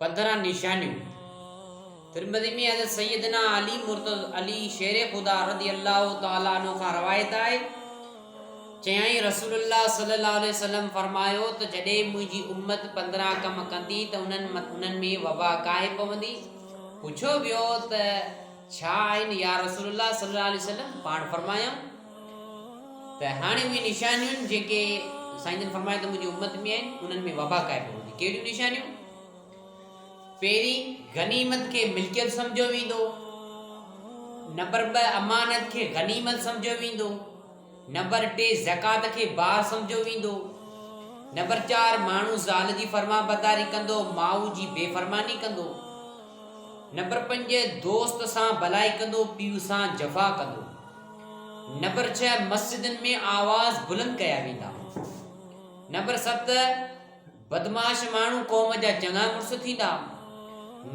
15 निशानियों। Tirmidhi में हज़रत सैयदना अली मुर्तज़ा अली शेर खुदा रज़ियल्लाहु तआला अन्हु खां रवायत आहे, चयाई रसूलुल्लाह सल्लल्लाहु अलैहि वसल्लम फरमायो त जॾहिं मुंहिंजी उम्मत 15 कम कंदी त उन्हनि में वबा काहे पवंदी। पुछो वियो त छा आहिनि या रसूलुल्लाह सल्लल्लाहु अलैहि वसल्लम। पाण फरमायूं त हाणे उहे निशानियूं जेके साईं जन फरमायो त मुंहिंजी उम्मत में आहिनि, उन्हनि में वबा काहे पवंदी। कहिड़ियूं निशानियूं? पहिरीं गनीमत खे मिल्कियत सम्झो वेंदो। नंबर 2 अमानत खे गनीमत सम्झो वेंदो। नंबर 3 ज़कात खे बार सम्झो वेंदो। नंबर 4 माण्हू ज़ाल जी फरमा बरदारी कंदो, माउ जी बेफरमानी कंदो। नंबर 5 दोस्त सां भलाई कंदो, पीउ सां जफ़ा कंदो। नंबर 6 मस्जिदनि में आवाज़ बुलंद कया वेंदा। नंबर 7 बदमाश माण्हू क़ौम जा चङा मुड़ुस थींदा।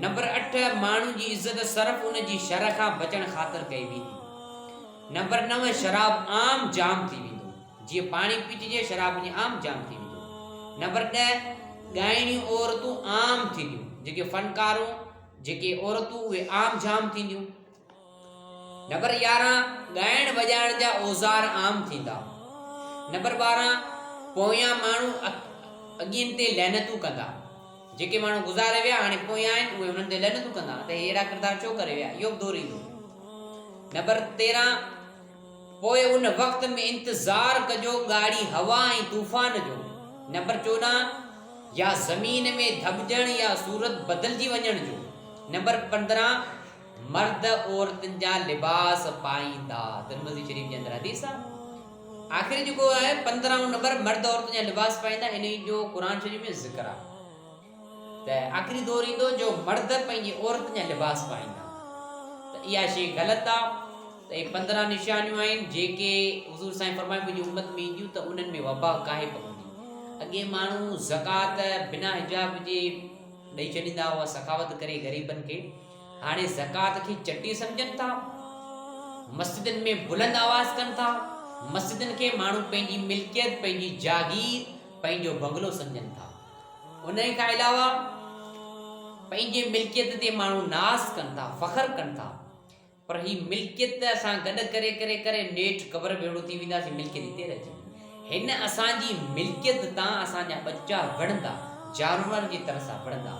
नंबर 8 माण्हू जी इज़त सरफ़ उन जी शर खां बचण ख़ातिर कई वेंदी। नंबर 9 शराब आम जाम थी वेंदो, जीअं पाणी पीतिजे शराब जी आम जाम थी वेंदो। नंबर 10 ॻाइणियूं औरतूं आम थींदियूं, जेके फनकारूं जेके औरतूं उहे आम जाम थींदियूं। नंबर 11 ॻाइण वॼाइण जा औज़ार आम थींदा। नंबर 12 पोयां माण्हू अॻियनि ते लहनतूं कंदा, जेके माण्हू गुज़ारे विया हाणे पोयां आहिनि उहे उन्हनि ते लहनतूं कंदा त अहिड़ा किरदार छो करे विया, इहो दोरींदो। नंबर 13 पोइ उन वक़्त में इंतज़ार कजो ॻाढ़ी हवा ऐं तूफ़ान जो। नंबर 14 या ज़मीन में दॿजण या सूरत बदिलजी वञण जो। नंबर 15 मर्द औरतुनि जा लिबास पाईंदा। तिरमिज़ी शरीफ़ जे अंदरि हदीस आहे। आख़िरी जेको आहे 15 नंबर मर्द औरतुनि जा लिबास पाईंदा, इन जो क़ुरान शरीफ़ में ज़िक्र आहे त आख़िरी दौर ईंदो जो मर्द पंहिंजी औरतुनि जा लिबास पाईंदा। त इहा शइ ग़लति आहे। त इहे 15 निशानियूं आहिनि जेके हुज़ूर साईं फरमाए मुंहिंजी उम्मत में ईंदियूं त उन्हनि में वबा काहे पवंदी। अॻे माण्हू ज़कात बिना हिजाब जे ॾेई छॾींदा हुआ सखावत करे ग़रीबनि खे। हाणे ज़कात खे चटी सम्झनि था, मस्जिदनि में बुलंद आवाज़ कनि था। मस्जिदनि खे माण्हू पंहिंजी मिल्कियत, पंहिंजी जागीर, पंहिंजो बंगलो सम्झनि था। उन खां अलावा पंहिंजे मिल्कियत ते माण्हू नास कनि था, फ़ख्र कनि था। पर ही मिल्कियत असां गॾु करे करे करे नेठि क़बर भेड़ो थी वेंदासीं, मिल्कियत हिते रहिजी। हिन असांजी मिल्कियत तां असांजा बच्चा वढ़ंदा, जानवर जी तरह सां वढ़ंदा।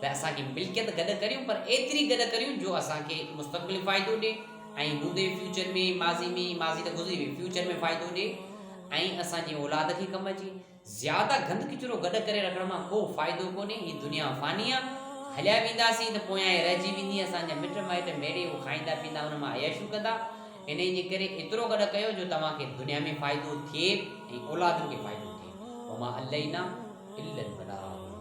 त असांजी मिल्कियत गॾु करियूं, पर एतिरी गॾु करियूं जो असांखे मुस्तक़बिल फ़ाइदो ॾिए ऐं हूंदे फ्यूचर में माज़ी त गुज़री वई, फ्यूचर में फ़ाइदो ॾिए ऐं असांजी औलाद खे कमु अचे। ज़्यादा गंद किचिरो गॾु करे रखण मां को फ़ाइदो कोन्हे। हीअ दुनिया फ़ानी आहे, हलिया वेंदासीं त पोयां रहिजी वेंदी। असांजा मिट माइट मेड़े उहे खाईंदा पीअंदा, उन मां अयशूं कंदा। इन जे करे एतिरो गॾु कयो जो तव्हांखे दुनिया में फ़ाइदो थिए ऐं औलादनि खे फ़ाइदो थिए। वमा अलैना इल्लल बलाग।